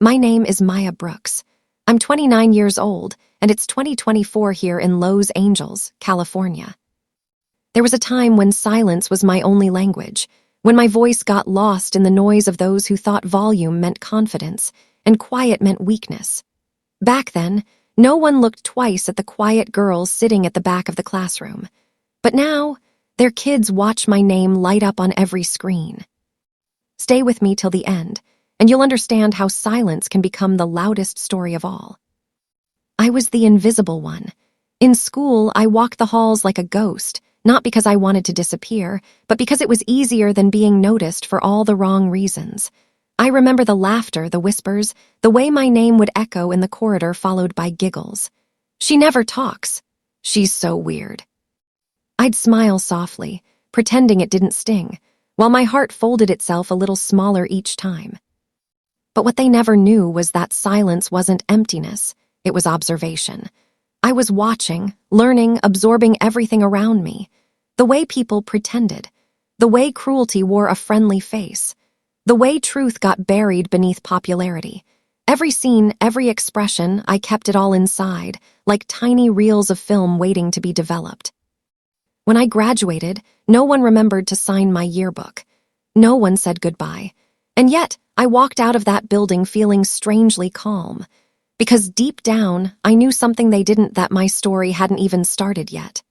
My name is Maya Brooks. I'm 29 years old, and it's 2024 here in Los Angeles, California. There was a time when silence was my only language, when my voice got lost in the noise of those who thought volume meant confidence and quiet meant weakness. Back then, no one looked twice at the quiet girls sitting at the back of the classroom. But now, their kids watch my name light up on every screen. Stay with me till the end, and you'll understand how silence can become the loudest story of all. I was the invisible one. In school, I walked the halls like a ghost, not because I wanted to disappear, but because it was easier than being noticed for all the wrong reasons. I remember the laughter, the whispers, the way my name would echo in the corridor followed by giggles. She never talks. She's so weird. I'd smile softly, pretending it didn't sting, while my heart folded itself a little smaller each time. But what they never knew was that silence wasn't emptiness, it was observation. I was watching, learning, absorbing everything around me. The way people pretended, the way cruelty wore a friendly face, the way truth got buried beneath popularity. Every scene, every expression, I kept it all inside, like tiny reels of film waiting to be developed. When I graduated, no one remembered to sign my yearbook. No one said goodbye. And yet, I walked out of that building feeling strangely calm. Because deep down, I knew something they didn't, that my story hadn't even started yet.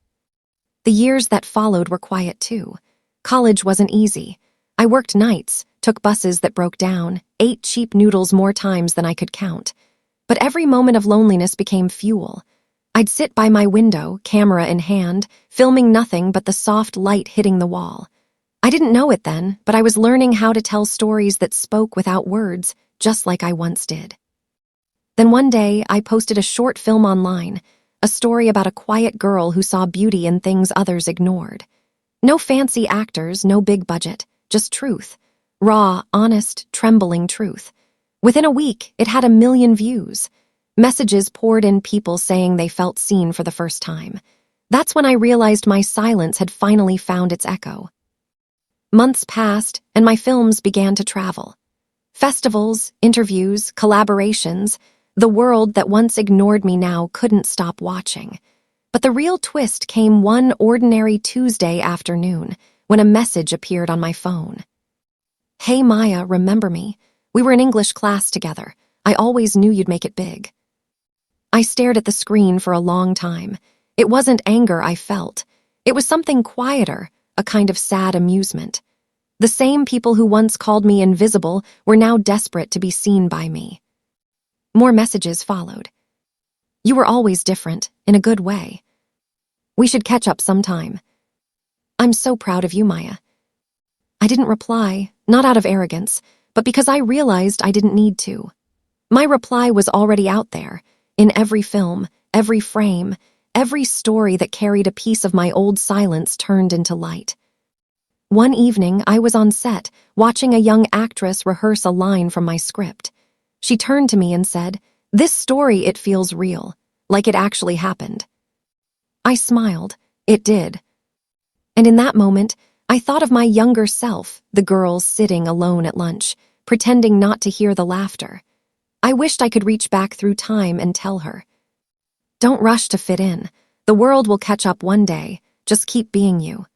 The years that followed were quiet too. College wasn't easy. I worked nights, took buses that broke down, ate cheap noodles more times than I could count. But every moment of loneliness became fuel. I'd sit by my window, camera in hand, filming nothing but the soft light hitting the wall. I didn't know it then, but I was learning how to tell stories that spoke without words, just like I once did. Then one day, I posted a short film online, a story about a quiet girl who saw beauty in things others ignored. No fancy actors, no big budget, just truth. Raw, honest, trembling truth. Within a week, it had 1 million views. Messages poured in, people saying they felt seen for the first time. That's when I realized my silence had finally found its echo. Months passed, and my films began to travel. Festivals, interviews, collaborations. The world that once ignored me now couldn't stop watching. But the real twist came one ordinary Tuesday afternoon, when a message appeared on my phone. "Hey Maya, remember me? We were in English class together. I always knew you'd make it big." I stared at the screen for a long time. It wasn't anger I felt. It was something quieter, a kind of sad amusement. The same people who once called me invisible were now desperate to be seen by me. More messages followed. "You were always different, in a good way. We should catch up sometime. I'm so proud of you, Maya." I didn't reply, not out of arrogance, but because I realized I didn't need to. My reply was already out there, in every film, every frame, every story that carried a piece of my old silence turned into light. One evening, I was on set, watching a young actress rehearse a line from my script. She turned to me and said, "This story, it feels real, like it actually happened." I smiled. It did. And in that moment, I thought of my younger self, the girl sitting alone at lunch, pretending not to hear the laughter. I wished I could reach back through time and tell her, "Don't rush to fit in. The world will catch up one day. Just keep being you."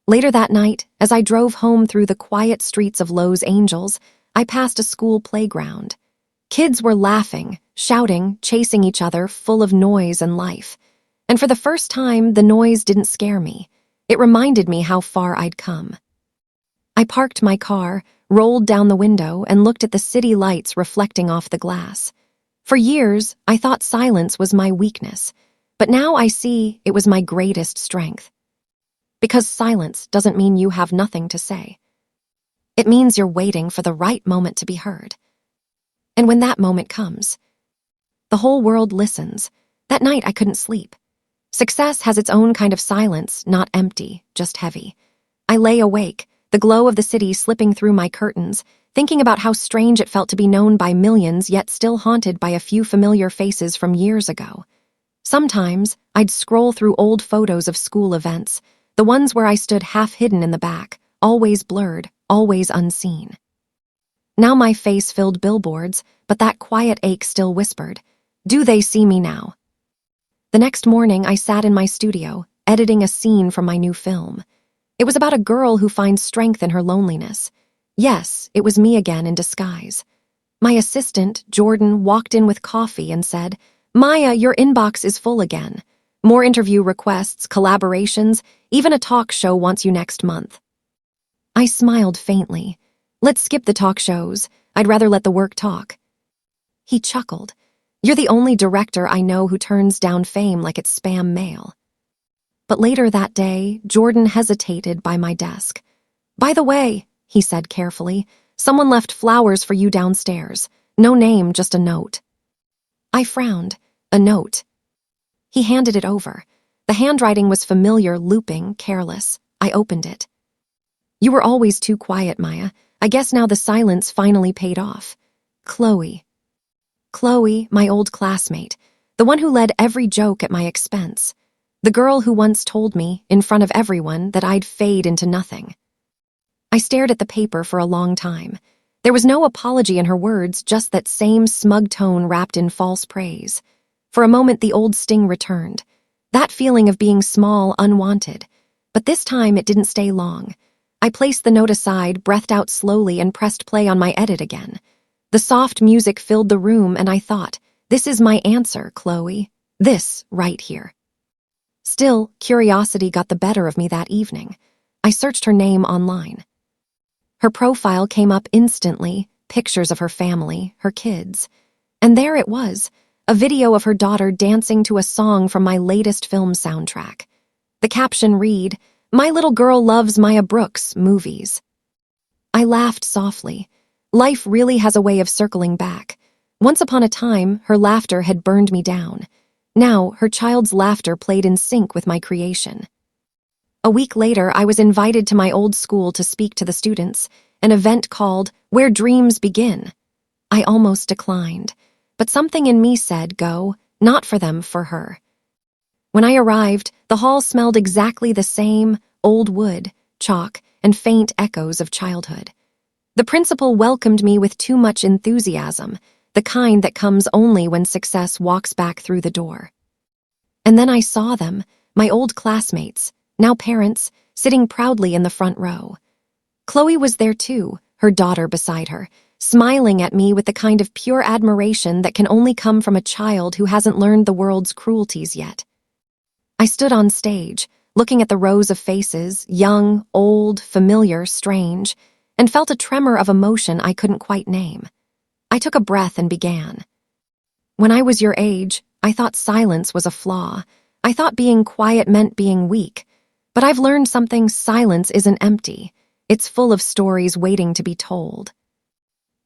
Later that night, as I drove home through the quiet streets of Los Angeles, I passed a school playground. Kids were laughing, shouting, chasing each other, full of noise and life. And for the first time, the noise didn't scare me. It reminded me how far I'd come. I parked my car, rolled down the window, and looked at the city lights reflecting off the glass. For years, I thought silence was my weakness, but now I see it was my greatest strength. Because silence doesn't mean you have nothing to say. It means you're waiting for the right moment to be heard. And when that moment comes, the whole world listens. That night I couldn't sleep. Success has its own kind of silence, not empty, just heavy. I lay awake, the glow of the city slipping through my curtains, thinking about how strange it felt to be known by millions yet still haunted by a few familiar faces from years ago. Sometimes, I'd scroll through old photos of school events, the ones where I stood half hidden in the back, always blurred, always unseen. Now my face filled billboards, but that quiet ache still whispered, "Do they see me now?" The next morning, I sat in my studio, editing a scene from my new film. It was about a girl who finds strength in her loneliness. Yes, it was me again in disguise. My assistant, Jordan, walked in with coffee and said, "Maya, your inbox is full again. More interview requests, collaborations, even a talk show wants you next month." I smiled faintly. "Let's skip the talk shows. I'd rather let the work talk." He chuckled. "You're the only director I know who turns down fame like it's spam mail." But later that day, Jordan hesitated by my desk. "By the way," he said carefully, "someone left flowers for you downstairs. No name, just a note." I frowned. A note. He handed it over. The handwriting was familiar, looping, careless. I opened it. "You were always too quiet, Maya. I guess now the silence finally paid off. Chloe." Chloe, my old classmate, the one who led every joke at my expense. The girl who once told me, in front of everyone, that I'd fade into nothing. I stared at the paper for a long time. There was no apology in her words, just that same smug tone wrapped in false praise. For a moment, the old sting returned. That feeling of being small, unwanted. But this time, it didn't stay long. I placed the note aside, breathed out slowly, and pressed play on my edit again. The soft music filled the room, and I thought, "This is my answer, Chloe. This, right here." Still, curiosity got the better of me that evening. I searched her name online. Her profile came up instantly, pictures of her family, her kids. And there it was, a video of her daughter dancing to a song from my latest film soundtrack. The caption read, "My little girl loves Maya Brooks movies." I laughed softly. Life really has a way of circling back. Once upon a time, her laughter had burned me down. Now, her child's laughter played in sync with my creation. A week later, I was invited to my old school to speak to the students, an event called Where Dreams Begin. I almost declined, but something in me said, "Go, not for them, for her." When I arrived, the hall smelled exactly the same, old wood, chalk, and faint echoes of childhood. The principal welcomed me with too much enthusiasm, the kind that comes only when success walks back through the door. And then I saw them, my old classmates, now parents, sitting proudly in the front row. Chloe was there too, her daughter beside her, smiling at me with the kind of pure admiration that can only come from a child who hasn't learned the world's cruelties yet. I stood on stage, looking at the rows of faces, young, old, familiar, strange, and felt a tremor of emotion I couldn't quite name. I took a breath and began. "When I was your age, I thought silence was a flaw. I thought being quiet meant being weak. But I've learned something: silence isn't empty. It's full of stories waiting to be told."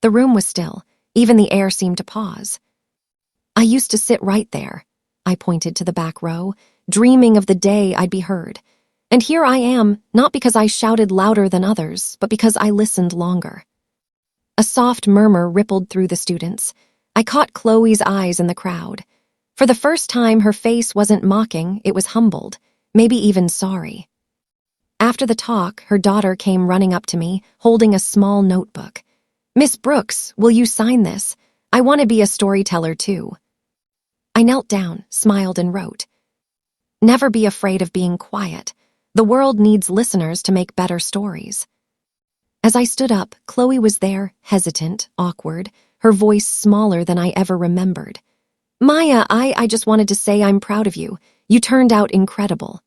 The room was still. Even the air seemed to pause. "I used to sit right there," I pointed to the back row, dreaming of the day I'd be heard. And here I am, not because I shouted louder than others, but because I listened longer. A soft murmur rippled through the students. I caught Chloe's eyes in the crowd. For the first time, her face wasn't mocking, it was humbled, maybe even sorry. After the talk, her daughter came running up to me, holding a small notebook. "Miss Brooks, will you sign this? I want to be a storyteller too." I knelt down, smiled, and wrote, "Never be afraid of being quiet. The world needs listeners to make better stories." As I stood up, Chloe was there, hesitant, awkward, her voice smaller than I ever remembered. "Maya, I just wanted to say I'm proud of you. You turned out incredible."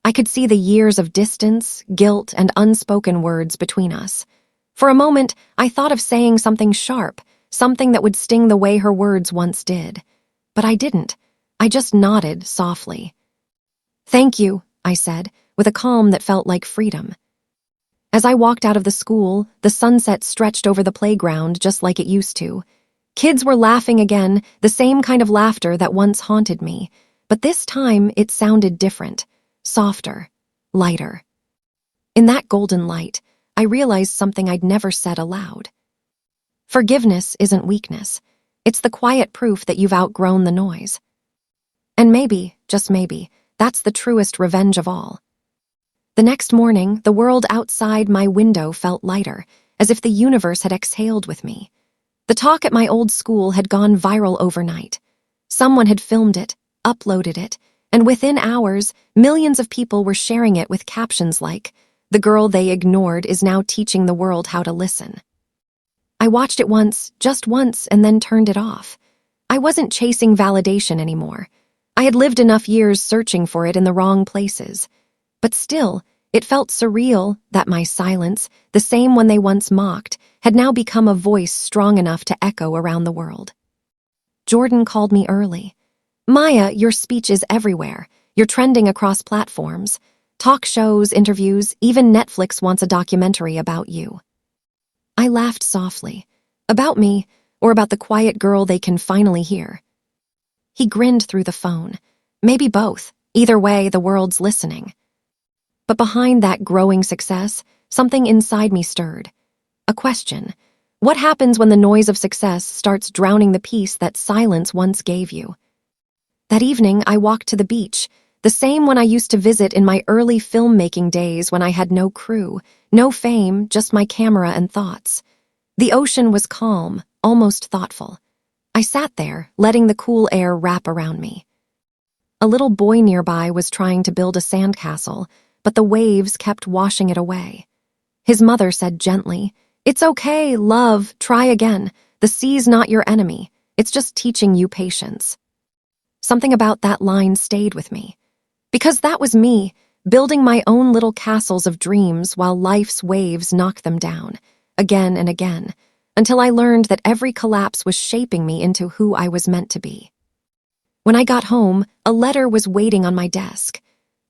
I could see the years of distance, guilt, and unspoken words between us. For a moment, I thought of saying something sharp, something that would sting the way her words once did. But I didn't. I just nodded softly. "Thank you," I said, with a calm that felt like freedom. As I walked out of the school, the sunset stretched over the playground just like it used to. Kids were laughing again, the same kind of laughter that once haunted me, but this time it sounded different, softer, lighter. In that golden light, I realized something I'd never said aloud. Forgiveness isn't weakness. It's the quiet proof that you've outgrown the noise. And maybe, just maybe, that's the truest revenge of all. The next morning, the world outside my window felt lighter, as if the universe had exhaled with me. The talk at my old school had gone viral overnight. Someone had filmed it, uploaded it, and within hours, millions of people were sharing it with captions like, "The girl they ignored is now teaching the world how to listen." I watched it once, just once, and then turned it off. I wasn't chasing validation anymore. I had lived enough years searching for it in the wrong places. But still, it felt surreal that my silence, the same one they once mocked, had now become a voice strong enough to echo around the world. Jordan called me early. "Maya, your speech is everywhere. You're trending across platforms. Talk shows, interviews, even Netflix wants a documentary about you." I laughed softly. About me, or about the quiet girl they can finally hear? He grinned through the phone. Maybe both. Either way, the world's listening. But behind that growing success, something inside me stirred. A question. What happens when the noise of success starts drowning the peace that silence once gave you? That evening, I walked to the beach, the same one I used to visit in my early filmmaking days when I had no crew, no fame, just my camera and thoughts. The ocean was calm, almost thoughtful. I sat there, letting the cool air wrap around me. A little boy nearby was trying to build a sandcastle, but the waves kept washing it away. His mother said gently, "It's okay, love, try again. The sea's not your enemy. It's just teaching you patience." Something about that line stayed with me. Because that was me, building my own little castles of dreams while life's waves knocked them down, again and again, until I learned that every collapse was shaping me into who I was meant to be. When I got home, a letter was waiting on my desk.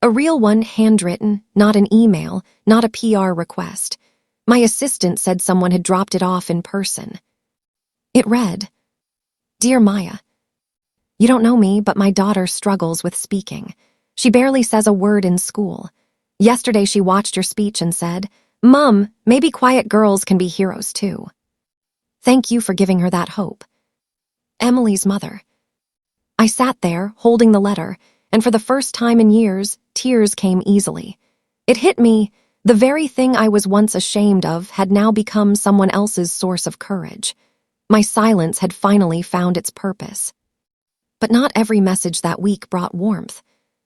A real one, handwritten, not an email, not a PR request. My assistant said someone had dropped it off in person. It read, "Dear Maya, you don't know me, but my daughter struggles with speaking. She barely says a word in school. Yesterday she watched your speech and said, 'Mom, maybe quiet girls can be heroes too.' Thank you for giving her that hope. Emily's mother." I sat there, holding the letter, and for the first time in years, tears came easily. It hit me, the very thing I was once ashamed of had now become someone else's source of courage. My silence had finally found its purpose. But not every message that week brought warmth.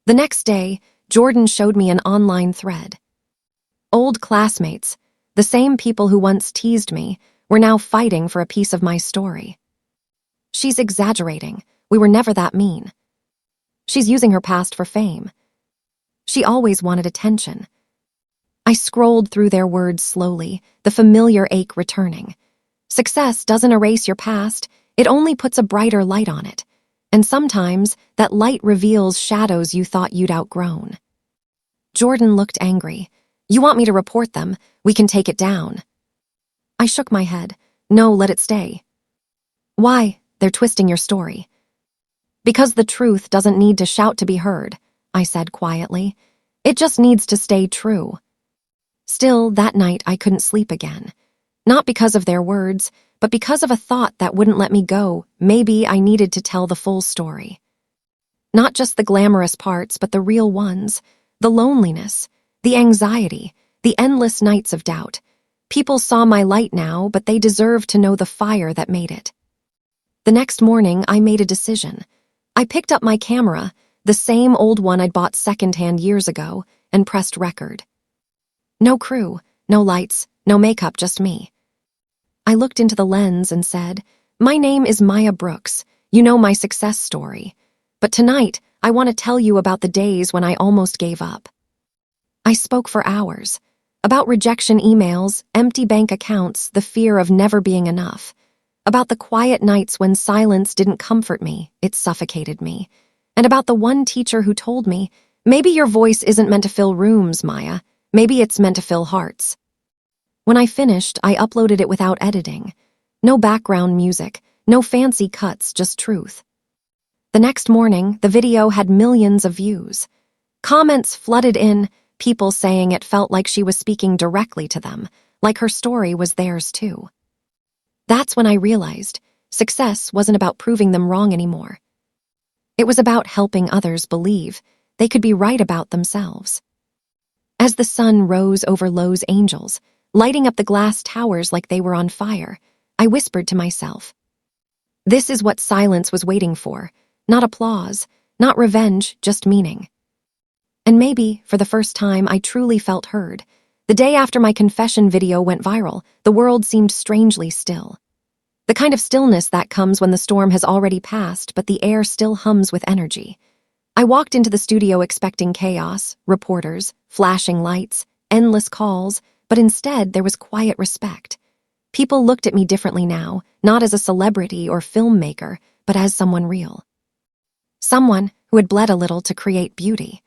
The next day, Jordan showed me an online thread. Old classmates, the same people who once teased me, were now fighting for a piece of my story. "She's exaggerating. We were never that mean. She's using her past for fame. She always wanted attention." I scrolled through their words slowly, the familiar ache returning. Success doesn't erase your past, it only puts a brighter light on it. And sometimes, that light reveals shadows you thought you'd outgrown. Jordan looked angry. "You want me to report them? We can take it down." I shook my head. "No, let it stay." "Why? They're twisting your story." "Because the truth doesn't need to shout to be heard," I said quietly. "It just needs to stay true." Still, that night I couldn't sleep again. Not because of their words, but because of a thought that wouldn't let me go. Maybe I needed to tell the full story. Not just the glamorous parts, but the real ones. The loneliness, the anxiety, the endless nights of doubt. People saw my light now, but they deserved to know the fire that made it. The next morning, I made a decision. I picked up my camera, the same old one I'd bought secondhand years ago, and pressed record. No crew, no lights, no makeup, just me. I looked into the lens and said, "My name is Maya Brooks. You know my success story. But tonight, I want to tell you about the days when I almost gave up." I spoke for hours. About rejection emails, empty bank accounts, the fear of never being enough. About the quiet nights when silence didn't comfort me, it suffocated me. And about the one teacher who told me, "Maybe your voice isn't meant to fill rooms, Maya. Maybe it's meant to fill hearts." When I finished, I uploaded it without editing. No background music, no fancy cuts, just truth. The next morning, the video had millions of views. Comments flooded in, people saying it felt like she was speaking directly to them, like her story was theirs too. That's when I realized success wasn't about proving them wrong anymore. It was about helping others believe they could be right about themselves. As the sun rose over Los Angeles, lighting up the glass towers like they were on fire. I whispered to myself. This is what silence was waiting for. Not applause, not revenge, just meaning. And maybe, for the first time, I truly felt heard. The day after my confession video went viral, the world seemed strangely still. The kind of stillness that comes when the storm has already passed, but the air still hums with energy. I walked into the studio expecting chaos, reporters, flashing lights, endless calls, but instead there was quiet respect. People looked at me differently now, not as a celebrity or filmmaker, but as someone real. Someone who had bled a little to create beauty.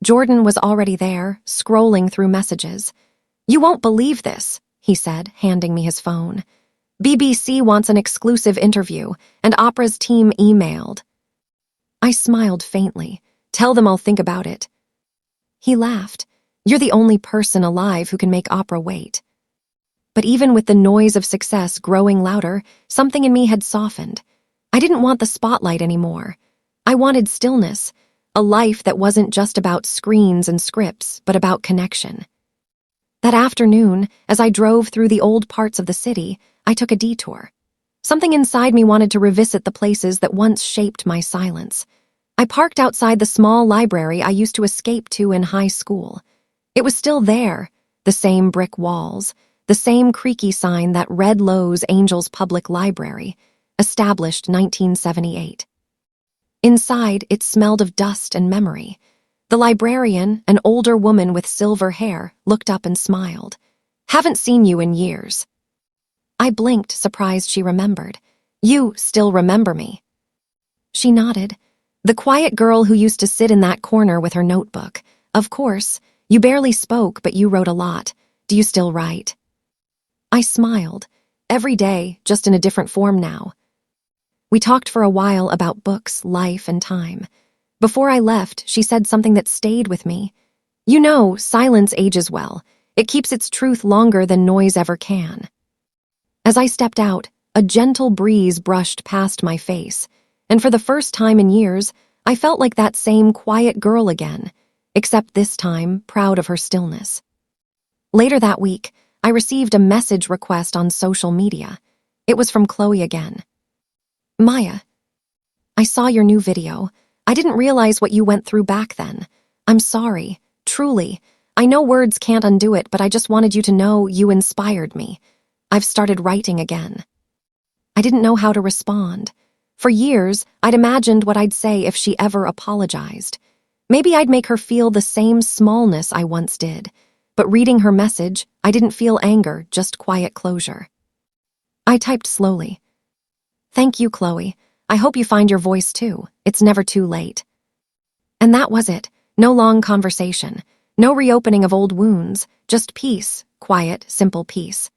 Jordan was already there, scrolling through messages. "You won't believe this," he said, handing me his phone. "BBC wants an exclusive interview, and Opera's team emailed." I smiled faintly. "Tell them I'll think about it." He laughed. "You're the only person alive who can make Opera wait." But even with the noise of success growing louder, something in me had softened. I didn't want the spotlight anymore. I wanted stillness, a life that wasn't just about screens and scripts, but about connection. That afternoon, as I drove through the old parts of the city, I took a detour. Something inside me wanted to revisit the places that once shaped my silence. I parked outside the small library I used to escape to in high school. It was still there, the same brick walls, the same creaky sign that read Lowe's Angels Public Library, established 1978. Inside, it smelled of dust and memory. The librarian, an older woman with silver hair, looked up and smiled. "Haven't seen you in years." I blinked, surprised she remembered. "You still remember me?" She nodded. "The quiet girl who used to sit in that corner with her notebook. Of course, you barely spoke, but you wrote a lot. Do you still write?" I smiled. Every day, just in a different form now. We talked for a while about books, life, and time. Before I left, she said something that stayed with me. "You know, silence ages well. It keeps its truth longer than noise ever can." As I stepped out, a gentle breeze brushed past my face, and for the first time in years, I felt like that same quiet girl again, except this time proud of her stillness. Later that week, I received a message request on social media. It was from Chloe again. "Maya, I saw your new video. I didn't realize what you went through back then. I'm sorry, truly. I know words can't undo it, but I just wanted you to know you inspired me. I've started writing again." I didn't know how to respond. For years, I'd imagined what I'd say if she ever apologized. Maybe I'd make her feel the same smallness I once did. But reading her message, I didn't feel anger, just quiet closure. I typed slowly. "Thank you, Chloe. I hope you find your voice too. It's never too late." And that was it. No long conversation. No reopening of old wounds. Just peace. Quiet, simple peace.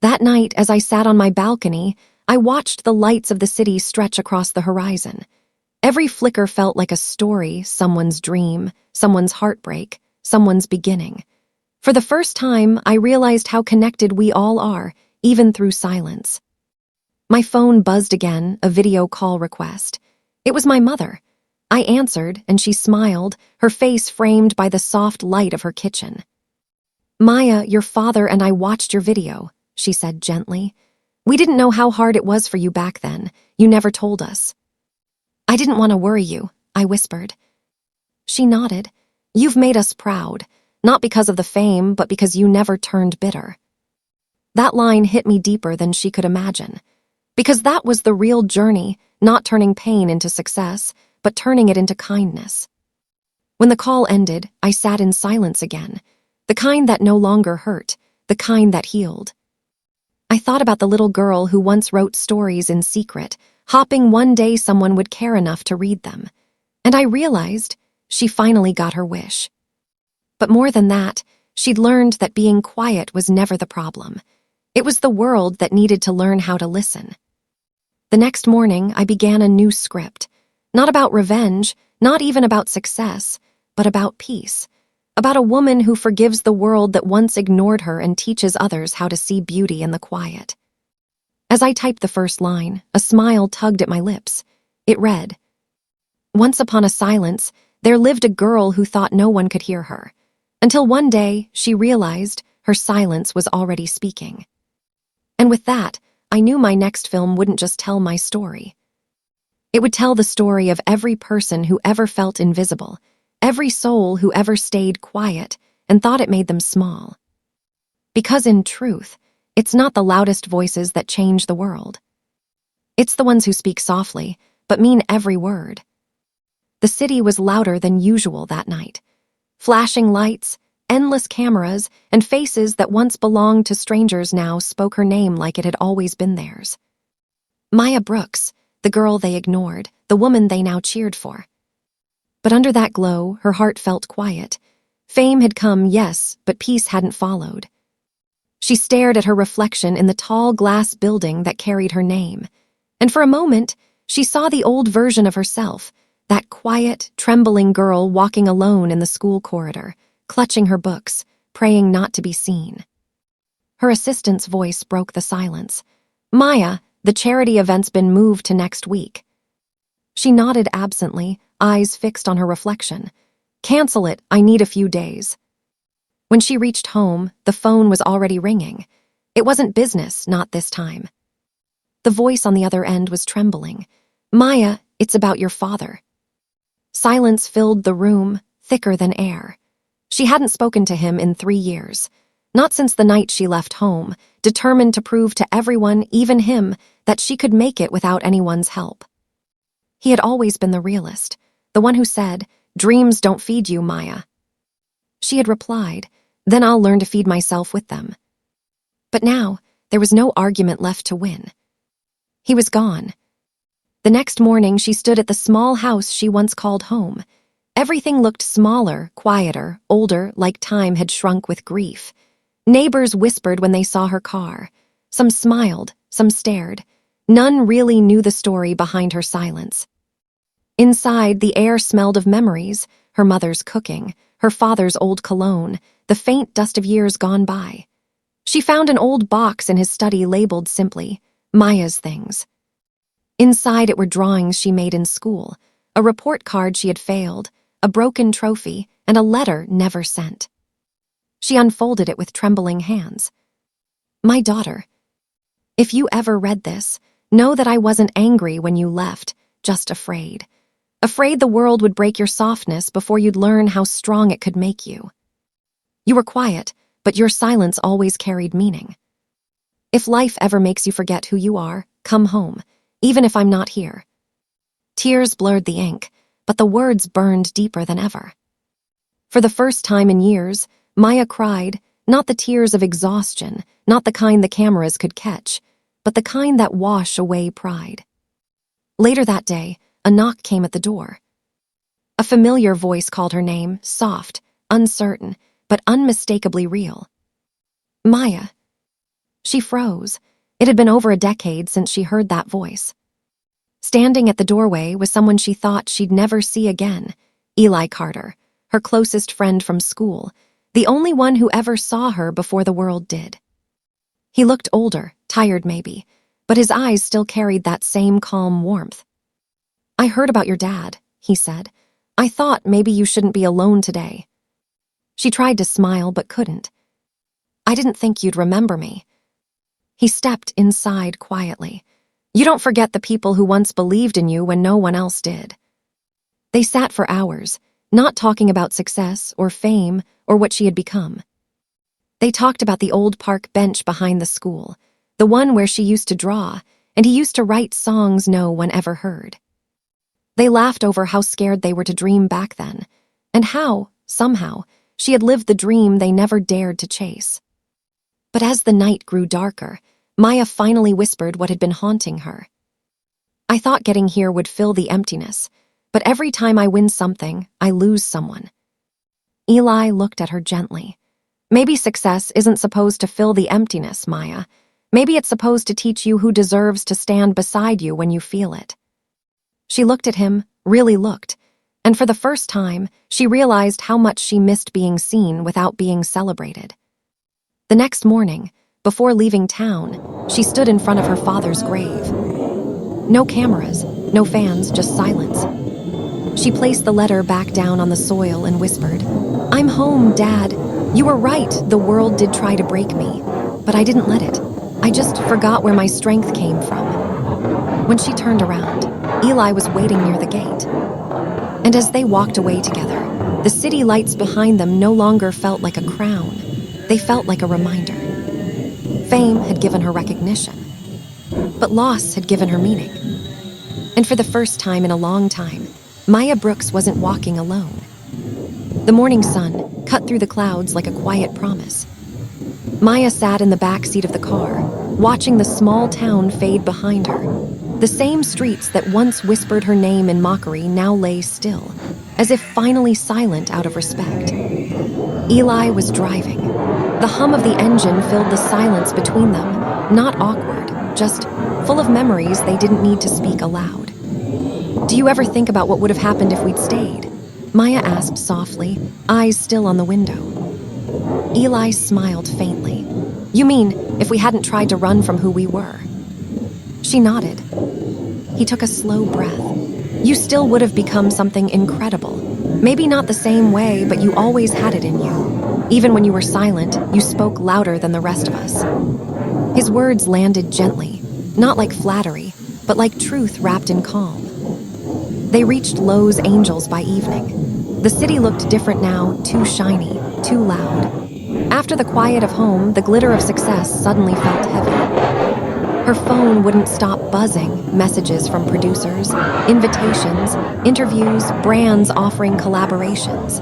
That night, as I sat on my balcony, I watched the lights of the city stretch across the horizon. Every flicker felt like a story, someone's dream, someone's heartbreak, someone's beginning. For the first time, I realized how connected we all are, even through silence. My phone buzzed again, a video call request. It was my mother. I answered, and she smiled, her face framed by the soft light of her kitchen. "Maya, your father and I watched your video," she said gently. "We didn't know how hard it was for you back then. You never told us." "I didn't want to worry you," I whispered. She nodded. "You've made us proud, not because of the fame, but because you never turned bitter." That line hit me deeper than she could imagine. Because that was the real journey, not turning pain into success, but turning it into kindness. When the call ended, I sat in silence again, the kind that no longer hurt, the kind that healed. I thought about the little girl who once wrote stories in secret, hoping one day someone would care enough to read them. And I realized she finally got her wish. But more than that, she'd learned that being quiet was never the problem. It was the world that needed to learn how to listen. The next morning, I began a new script. Not about revenge, not even about success, but about peace. About a woman who forgives the world that once ignored her and teaches others how to see beauty in the quiet. As I typed the first line, a smile tugged at my lips. It read, "Once upon a silence, there lived a girl who thought no one could hear her. Until one day, she realized her silence was already speaking. And with that, I knew my next film wouldn't just tell my story. It would tell the story of every person who ever felt invisible, every soul who ever stayed quiet and thought it made them small. Because in truth, it's not the loudest voices that change the world. It's the ones who speak softly, but mean every word. The city was louder than usual that night. Flashing lights, endless cameras, and faces that once belonged to strangers now spoke her name like it had always been theirs. Maya Brooks, the girl they ignored, the woman they now cheered for. But under that glow, her heart felt quiet. Fame had come, yes, but peace hadn't followed. She stared at her reflection in the tall glass building that carried her name, and for a moment, she saw the old version of herself, that quiet, trembling girl walking alone in the school corridor, clutching her books, praying not to be seen. Her assistant's voice broke the silence. "Maya, the charity event's been moved to next week." She nodded absently, eyes fixed on her reflection. "Cancel it, I need a few days." When she reached home, the phone was already ringing. It wasn't business, not this time. The voice on the other end was trembling. "Maya, it's about your father." Silence filled the room, thicker than air. She hadn't spoken to him in 3 years. Not since the night she left home, determined to prove to everyone, even him, that she could make it without anyone's help. He had always been the realist, the one who said, "Dreams don't feed you, Maya." She had replied, "Then I'll learn to feed myself with them." But now, there was no argument left to win. He was gone. The next morning, she stood at the small house she once called home. Everything looked smaller, quieter, older, like time had shrunk with grief. Neighbors whispered when they saw her car. Some smiled, some stared. None really knew the story behind her silence. Inside, the air smelled of memories, her mother's cooking, her father's old cologne, the faint dust of years gone by. She found an old box in his study labeled simply, "Maya's Things." Inside it were drawings she made in school, a report card she had failed, a broken trophy, and a letter never sent. She unfolded it with trembling hands. "My daughter, if you ever read this, know that I wasn't angry when you left, just afraid. Afraid the world would break your softness before you'd learn how strong it could make you. You were quiet, but your silence always carried meaning. If life ever makes you forget who you are, come home, even if I'm not here." Tears blurred the ink, but the words burned deeper than ever. For the first time in years, Maya cried, not the tears of exhaustion, not the kind the cameras could catch, but the kind that wash away pride. Later that day, a knock came at the door. A familiar voice called her name, soft, uncertain, but unmistakably real. "Maya." She froze. It had been over a decade since she heard that voice. Standing at the doorway was someone she thought she'd never see again, Eli Carter, her closest friend from school, the only one who ever saw her before the world did. He looked older, tired maybe, but his eyes still carried that same calm warmth. "I heard about your dad," he said. "I thought maybe you shouldn't be alone today." She tried to smile but couldn't. "I didn't think you'd remember me." He stepped inside quietly. "You don't forget the people who once believed in you when no one else did." They sat for hours, not talking about success or fame or what she had become. They talked about the old park bench behind the school, the one where she used to draw, and he used to write songs no one ever heard. They laughed over how scared they were to dream back then, and how, somehow, she had lived the dream they never dared to chase. But as the night grew darker, Maya finally whispered what had been haunting her. "I thought getting here would fill the emptiness, but every time I win something, I lose someone." Eli looked at her gently. "Maybe success isn't supposed to fill the emptiness, Maya. Maybe it's supposed to teach you who deserves to stand beside you when you feel it." She looked at him, really looked, and for the first time, she realized how much she missed being seen without being celebrated. The next morning, before leaving town, she stood in front of her father's grave. No cameras, no fans, just silence. She placed the letter back down on the soil and whispered, "I'm home, Dad. You were right, the world did try to break me, but I didn't let it. I just forgot where my strength came from. When she turned around, Eli was waiting near the gate. And as they walked away together, the city lights behind them no longer felt like a crown. They felt like a reminder. Fame had given her recognition, but loss had given her meaning. And for the first time in a long time, Maya Brooks wasn't walking alone. The morning sun cut through the clouds like a quiet promise. Maya sat in the back seat of the car, watching the small town fade behind her. The same streets that once whispered her name in mockery now lay still, as if finally silent out of respect. Eli was driving. The hum of the engine filled the silence between them, not awkward, just full of memories they didn't need to speak aloud. Do you ever think about what would have happened if we'd stayed? Maya asked softly, eyes still on the window. Eli smiled faintly. You mean, if we hadn't tried to run from who we were? She nodded. He took a slow breath. You still would have become something incredible. Maybe not the same way, but you always had it in you. Even when you were silent, you spoke louder than the rest of us. His words landed gently, not like flattery, but like truth wrapped in calm. They reached Lowe's Angels by evening. The city looked different now, too shiny, too loud. After the quiet of home, the glitter of success suddenly felt heavy. Her phone wouldn't stop buzzing, messages from producers, invitations, interviews, brands offering collaborations.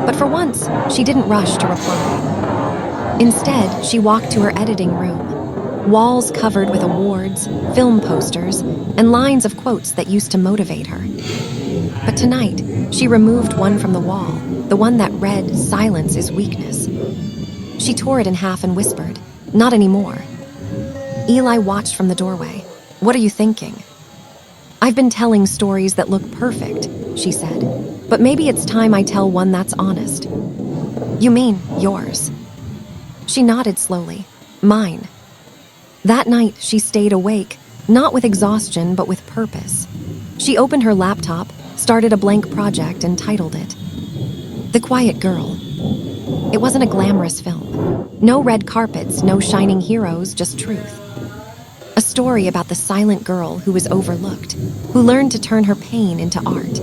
But for once, she didn't rush to reply. Instead, she walked to her editing room. Walls covered with awards, film posters, and lines of quotes that used to motivate her. But tonight, she removed one from the wall, the one that read, "Silence is weakness." She tore it in half and whispered, "Not anymore." Eli watched from the doorway. What are you thinking? I've been telling stories that look perfect, she said. But maybe it's time I tell one that's honest. You mean yours? She nodded slowly. Mine. That night, she stayed awake, not with exhaustion, but with purpose. She opened her laptop, started a blank project, and titled it The Quiet Girl. It wasn't a glamorous film. No red carpets, no shining heroes, just truth. A story about the silent girl who was overlooked, who learned to turn her pain into art.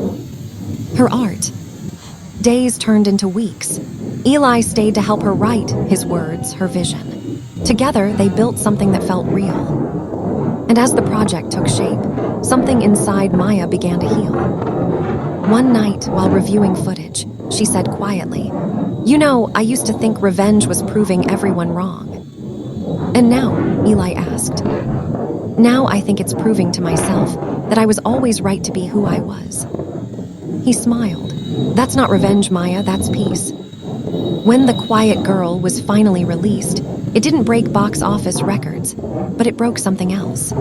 Her art. Days turned into weeks. Eli stayed to help her write his words, her vision. Together, they built something that felt real. And as the project took shape, something inside Maya began to heal. One night, while reviewing footage, she said quietly, "You know, I used to think revenge was proving everyone wrong." And now, Eli asked, "Now I think it's proving to myself that I was always right to be who I was." He smiled. That's not revenge, Maya, that's peace. When The Quiet Girl was finally released, it didn't break box office records, but it broke something else.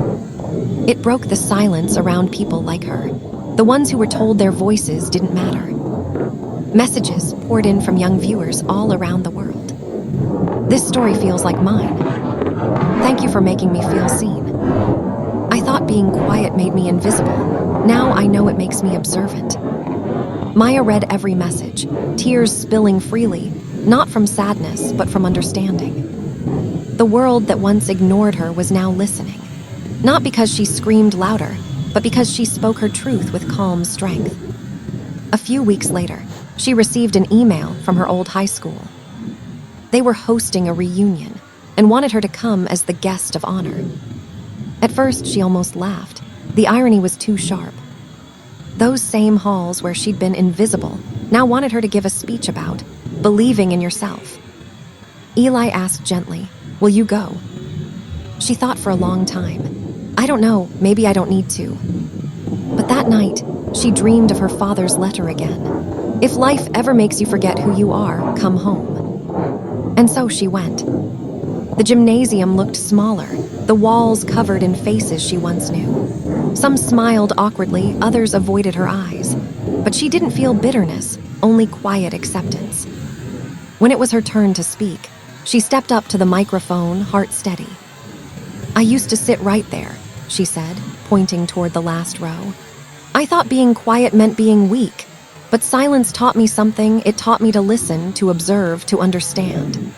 It broke the silence around people like her, the ones who were told their voices didn't matter. Messages poured in from young viewers all around the world. This story feels like mine. Thank you for making me feel seen. I thought being quiet made me invisible. Now I know it makes me observant. Maya read every message, tears spilling freely, not from sadness, but from understanding. The world that once ignored her was now listening. Not because she screamed louder, but because she spoke her truth with calm strength. A few weeks later, she received an email from her old high school. They were hosting a reunion and wanted her to come as the guest of honor. At first, she almost laughed. The irony was too sharp. Those same halls where she'd been invisible now wanted her to give a speech about believing in yourself. Eli asked gently, "Will you go?" She thought for a long time. I don't know, maybe I don't need to. But that night, she dreamed of her father's letter again. If life ever makes you forget who you are, come home. And so she went. The gymnasium looked smaller, the walls covered in faces she once knew. Some smiled awkwardly, others avoided her eyes. But she didn't feel bitterness, only quiet acceptance. When it was her turn to speak, she stepped up to the microphone, heart steady. "I used to sit right there," she said, pointing toward the last row. "I thought being quiet meant being weak. But silence taught me something. It taught me to listen, to observe, to understand.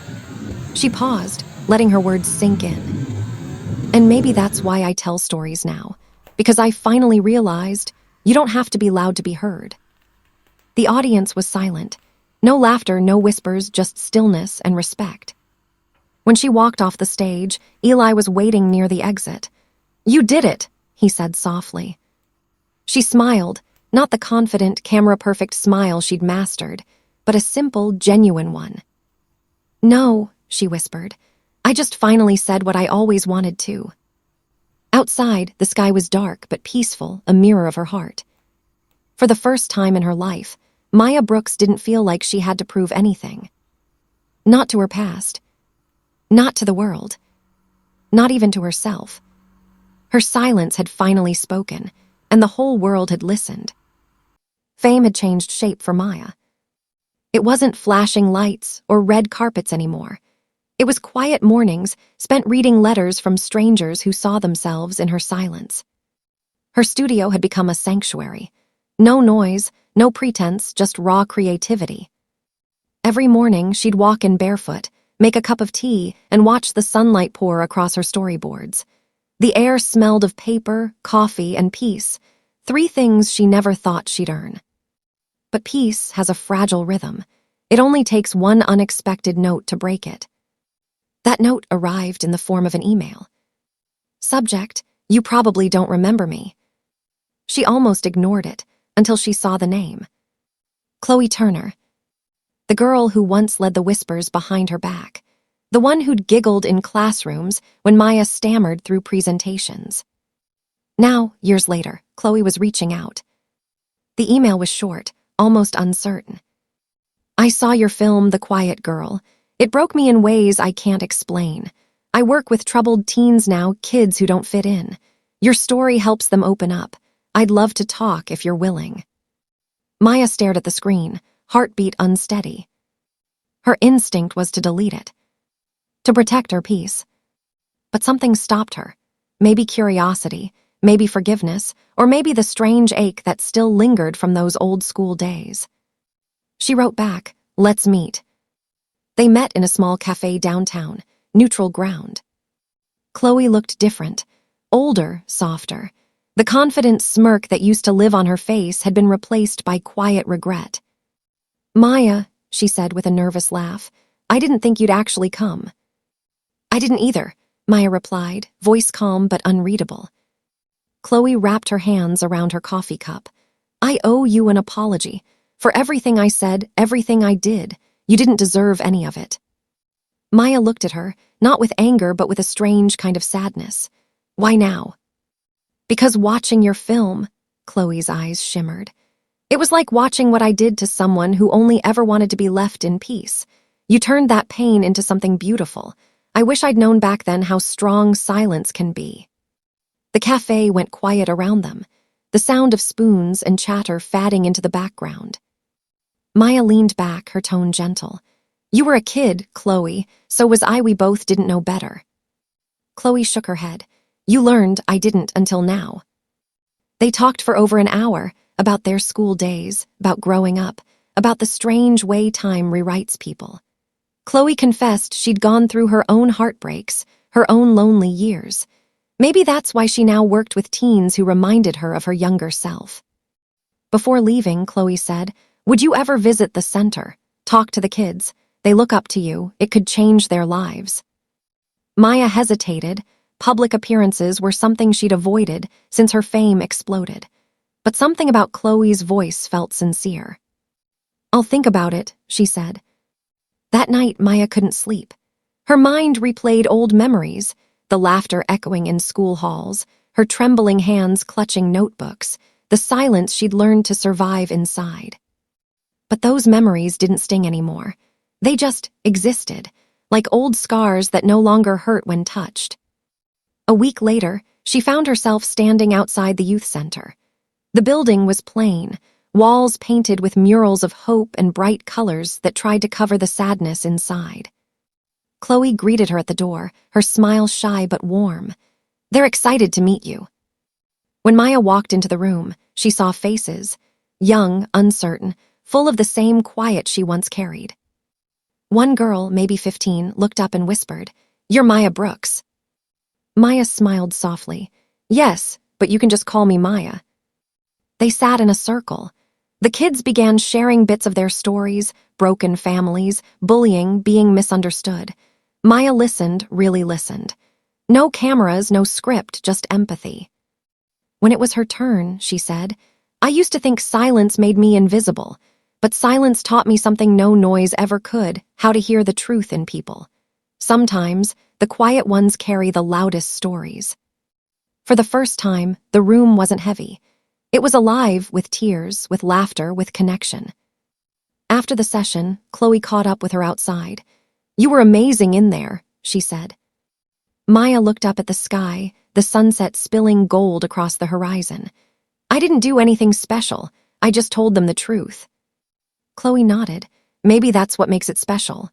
She paused, letting her words sink in. And maybe that's why I tell stories now, because I finally realized you don't have to be loud to be heard. The audience was silent. No laughter, no whispers, just stillness and respect. When she walked off the stage, Eli was waiting near the exit. "You did it," he said softly. She smiled, not the confident, camera-perfect smile she'd mastered, but a simple, genuine one. "No," she whispered. "I just finally said what I always wanted to." Outside, the sky was dark but peaceful, a mirror of her heart. For the first time in her life, Maya Brooks didn't feel like she had to prove anything. Not to her past. Not to the world. Not even to herself. Her silence had finally spoken, and the whole world had listened. Fame had changed shape for Maya. It wasn't flashing lights or red carpets anymore. It was quiet mornings spent reading letters from strangers who saw themselves in her silence. Her studio had become a sanctuary. No noise, no pretense, just raw creativity. Every morning, she'd walk in barefoot, make a cup of tea, and watch the sunlight pour across her storyboards. The air smelled of paper, coffee, and peace, 3 things she never thought she'd earn. But peace has a fragile rhythm. It only takes one unexpected note to break it. That note arrived in the form of an email. Subject: "You probably don't remember me." She almost ignored it until she saw the name. Chloe Turner. The girl who once led the whispers behind her back. The one who'd giggled in classrooms when Maya stammered through presentations. Now, years later, Chloe was reaching out. The email was short, almost uncertain. "I saw your film, The Quiet Girl. It broke me in ways I can't explain. I work with troubled teens now, kids who don't fit in. Your story helps them open up. I'd love to talk if you're willing." Maya stared at the screen, heartbeat unsteady. Her instinct was to delete it, to protect her peace. But something stopped her. Maybe curiosity, maybe forgiveness, or maybe the strange ache that still lingered from those old school days. She wrote back, "Let's meet." They met in a small cafe downtown, neutral ground. Chloe looked different, older, softer. The confident smirk that used to live on her face had been replaced by quiet regret. "Maya," she said with a nervous laugh, "I didn't think you'd actually come." "I didn't either," Maya replied, voice calm but unreadable. Chloe wrapped her hands around her coffee cup. "I owe you an apology. For everything I said, everything I did. You didn't deserve any of it." Maya looked at her, not with anger but with a strange kind of sadness. "Why now?" "Because watching your film," Chloe's eyes shimmered. "It was like watching what I did to someone who only ever wanted to be left in peace. You turned that pain into something beautiful. I wish I'd known back then how strong silence can be." The cafe went quiet around them, the sound of spoons and chatter fading into the background. Maya leaned back, her tone gentle. "You were a kid, Chloe, so was I. We both didn't know better." Chloe shook her head. "You learned, I didn't until now." They talked for over an hour, about their school days, about growing up, about the strange way time rewrites people. Chloe confessed she'd gone through her own heartbreaks, her own lonely years. Maybe that's why she now worked with teens who reminded her of her younger self. Before leaving, Chloe said, "Would you ever visit the center? Talk to the kids. They look up to you. It could change their lives." Maya hesitated. Public appearances were something she'd avoided since her fame exploded. But something about Chloe's voice felt sincere. "I'll think about it," she said. That night, Maya couldn't sleep. Her mind replayed old memories, the laughter echoing in school halls, her trembling hands clutching notebooks, the silence she'd learned to survive inside. But those memories didn't sting anymore. They just existed, like old scars that no longer hurt when touched. A week later, she found herself standing outside the youth center. The building was plain, walls painted with murals of hope and bright colors that tried to cover the sadness inside. Chloe greeted her at the door, her smile shy but warm. "They're excited to meet you." When Maya walked into the room, she saw faces, young, uncertain, full of the same quiet she once carried. One girl, maybe 15, looked up and whispered, "You're Maya Brooks." Maya smiled softly. "Yes, but you can just call me Maya." They sat in a circle. The kids began sharing bits of their stories, broken families, bullying, being misunderstood. Maya listened, really listened. No cameras, no script, just empathy. When it was her turn, she said, "I used to think silence made me invisible, but silence taught me something no noise ever could, how to hear the truth in people. Sometimes, the quiet ones carry the loudest stories." For the first time, the room wasn't heavy. It was alive with tears, with laughter, with connection. After the session, Chloe caught up with her outside. "You were amazing in there," she said. Maya looked up at the sky, the sunset spilling gold across the horizon. "I didn't do anything special. I just told them the truth." Chloe nodded. Maybe that's what makes it special.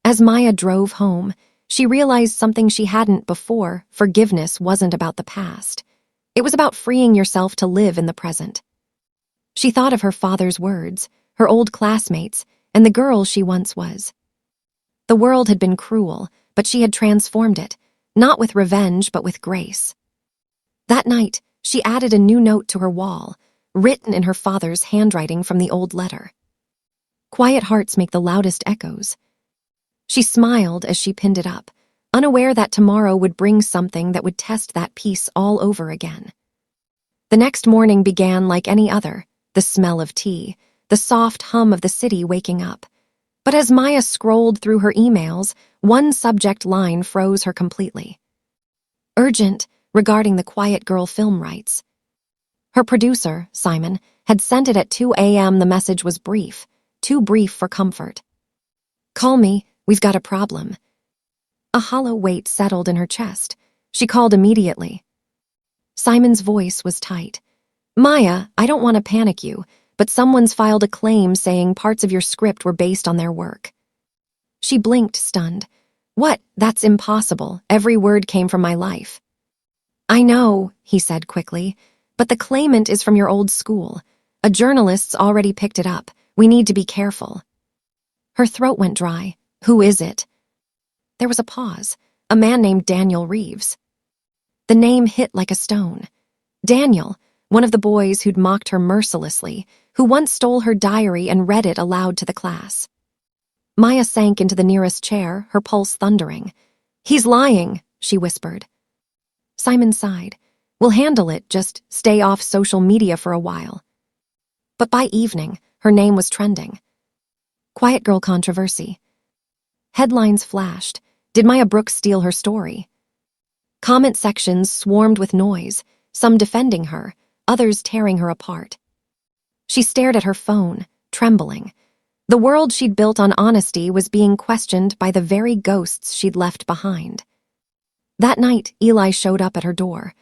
As Maya drove home, she realized something she hadn't before. Forgiveness wasn't about the past. It was about freeing yourself to live in the present. She thought of her father's words, her old classmates, and the girl she once was. The world had been cruel, but she had transformed it, not with revenge, but with grace. That night, she added a new note to her wall, written in her father's handwriting from the old letter. "Quiet hearts make the loudest echoes." She smiled as she pinned it up, unaware that tomorrow would bring something that would test that peace all over again. The next morning began like any other, the smell of tea, the soft hum of the city waking up. But as Maya scrolled through her emails, one subject line froze her completely. Urgent, regarding the Quiet Girl film rights. Her producer, Simon, had sent it at 2 a.m. The message was brief, too brief for comfort. "Call me, we've got a problem." A hollow weight settled in her chest. She called immediately. Simon's voice was tight. "Maya, I don't want to panic you, but someone's filed a claim saying parts of your script were based on their work." She blinked, stunned. "What? That's impossible. Every word came from my life." "I know," he said quickly, "but the claimant is from your old school. A journalist's already picked it up. We need to be careful." Her throat went dry. "Who is it?" There was a pause. A man named Daniel Reeves. The name hit like a stone. Daniel, one of the boys who'd mocked her mercilessly, who once stole her diary and read it aloud to the class. Maya sank into the nearest chair, her pulse thundering. "He's lying," she whispered. Simon sighed. "We'll handle it, just stay off social media for a while." But by evening, her name was trending. Quiet Girl controversy. Headlines flashed. Did Maya Brooks steal her story? Comment sections swarmed with noise, some defending her, others tearing her apart. She stared at her phone, trembling. The world she'd built on honesty was being questioned by the very ghosts she'd left behind. That night, Eli showed up at her door.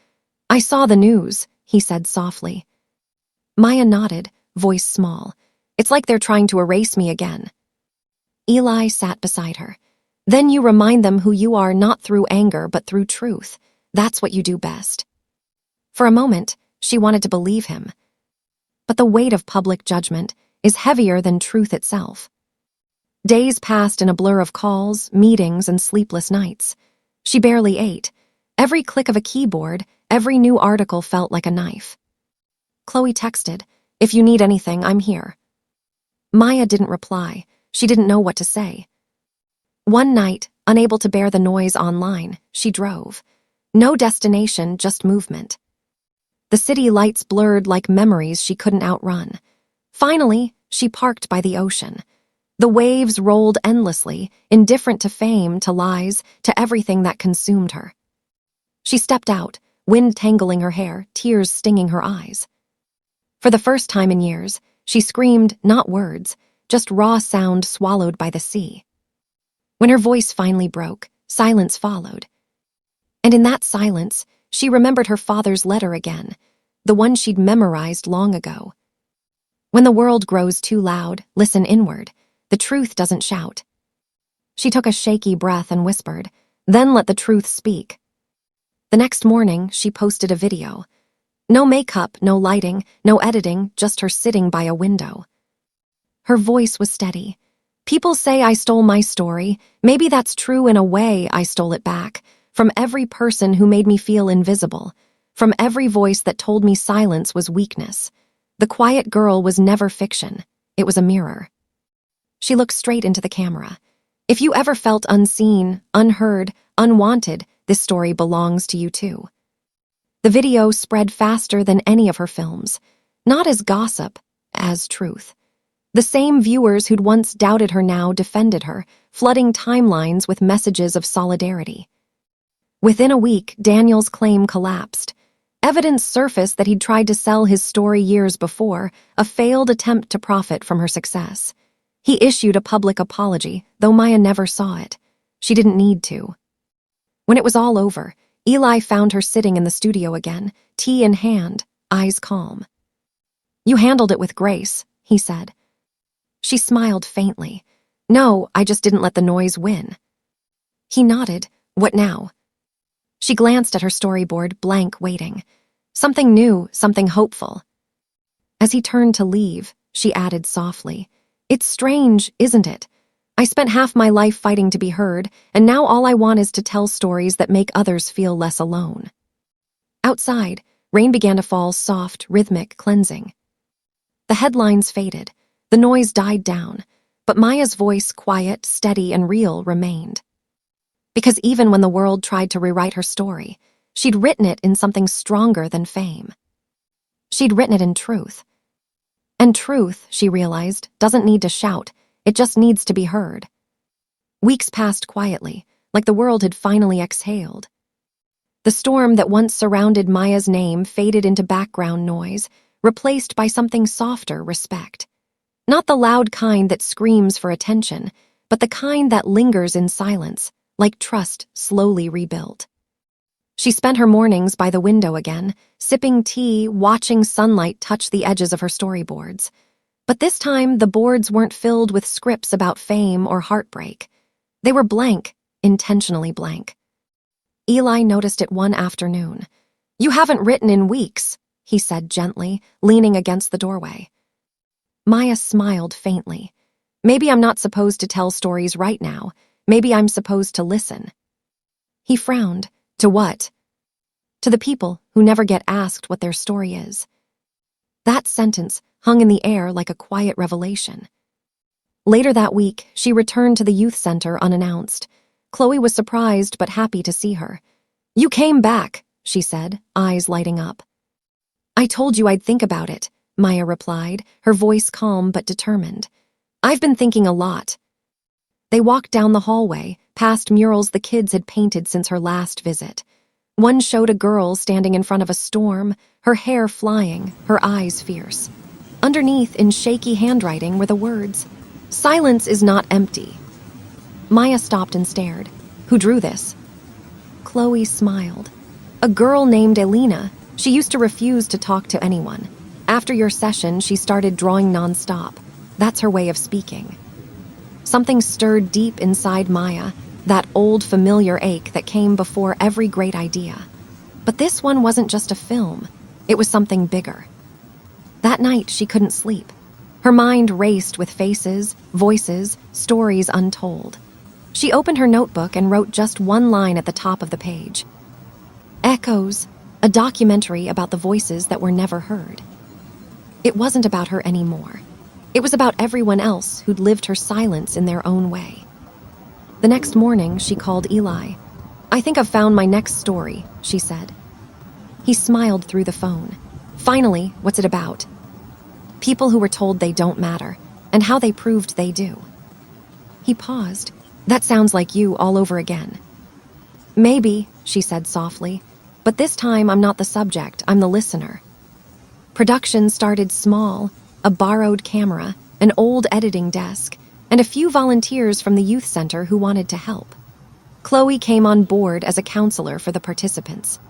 "I saw the news," he said softly. Maya nodded, voice small. "It's like they're trying to erase me again." Eli sat beside her. "Then you remind them who you are, not through anger, but through truth. That's what you do best." For a moment, she wanted to believe him. But the weight of public judgment is heavier than truth itself. Days passed in a blur of calls, meetings, and sleepless nights. She barely ate. Every click of a keyboard, every new article felt like a knife. Chloe texted, "If you need anything, I'm here." Maya didn't reply. She didn't know what to say. One night, unable to bear the noise online, she drove. No destination, just movement. The city lights blurred like memories she couldn't outrun. Finally, she parked by the ocean. The waves rolled endlessly, indifferent to fame, to lies, to everything that consumed her. She stepped out, wind tangling her hair, tears stinging her eyes. For the first time in years, she screamed, not words, just raw sound swallowed by the sea. When her voice finally broke, silence followed. And in that silence, she remembered her father's letter again, the one she'd memorized long ago. When the world grows too loud, listen inward. The truth doesn't shout. She took a shaky breath and whispered, "Then let the truth speak." The next morning, she posted a video. No makeup, no lighting, no editing, just her sitting by a window. Her voice was steady. People say I stole my story. Maybe that's true in a way. I stole it back. From every person who made me feel invisible. From every voice that told me silence was weakness. The quiet girl was never fiction. It was a mirror. She looked straight into the camera. If you ever felt unseen, unheard, unwanted, this story belongs to you too. The video spread faster than any of her films. Not as gossip, as truth. The same viewers who'd once doubted her now defended her, flooding timelines with messages of solidarity. Within a week, Daniel's claim collapsed. Evidence surfaced that he'd tried to sell his story years before, a failed attempt to profit from her success. He issued a public apology, though Maya never saw it. She didn't need to. When it was all over, Eli found her sitting in the studio again, tea in hand, eyes calm. "You handled it with grace," he said. She smiled faintly. "No, I just didn't let the noise win." He nodded. "What now?" She glanced at her storyboard, blank, waiting. Something new, something hopeful. As he turned to leave, she added softly, "It's strange, isn't it? I spent half my life fighting to be heard, and now all I want is to tell stories that make others feel less alone." Outside, rain began to fall, soft, rhythmic, cleansing. The headlines faded. The noise died down, but Maya's voice, quiet, steady, and real, remained. Because even when the world tried to rewrite her story, she'd written it in something stronger than fame. She'd written it in truth. And truth, she realized, doesn't need to shout, it just needs to be heard. Weeks passed quietly, like the world had finally exhaled. The storm that once surrounded Maya's name faded into background noise, replaced by something softer, respect. Not the loud kind that screams for attention, but the kind that lingers in silence, like trust slowly rebuilt. She spent her mornings by the window again, sipping tea, watching sunlight touch the edges of her storyboards. But this time, the boards weren't filled with scripts about fame or heartbreak. They were blank, intentionally blank. Eli noticed it one afternoon. "You haven't written in weeks," he said gently, leaning against the doorway. Maya smiled faintly. "Maybe I'm not supposed to tell stories right now. Maybe I'm supposed to listen." He frowned. "To what?" "To the people who never get asked what their story is." That sentence hung in the air like a quiet revelation. Later that week, she returned to the youth center unannounced. Chloe was surprised but happy to see her. "You came back," she said, eyes lighting up. "I told you I'd think about it," Maya replied, her voice calm but determined. "I've been thinking a lot." They walked down the hallway, past murals the kids had painted since her last visit. One showed a girl standing in front of a storm, her hair flying, her eyes fierce. Underneath, in shaky handwriting, were the words, "Silence is not empty." Maya stopped and stared. "Who drew this?" Chloe smiled. "A girl named Elena. She used to refuse to talk to anyone. After your session, she started drawing nonstop. That's her way of speaking." Something stirred deep inside Maya, that old familiar ache that came before every great idea. But this one wasn't just a film. It was something bigger. That night, she couldn't sleep. Her mind raced with faces, voices, stories untold. She opened her notebook and wrote just one line at the top of the page. Echoes, a documentary about the voices that were never heard. It wasn't about her anymore. It was about everyone else who'd lived her silence in their own way. The next morning, she called Eli. "I think I've found my next story," she said. He smiled through the phone. "Finally, what's it about?" "People who were told they don't matter, and how they proved they do." He paused. "That sounds like you all over again." "Maybe," she said softly, "but this time I'm not the subject, I'm the listener." Production started small, a borrowed camera, an old editing desk, and a few volunteers from the youth center who wanted to help. Chloe came on board as a counselor for the participants.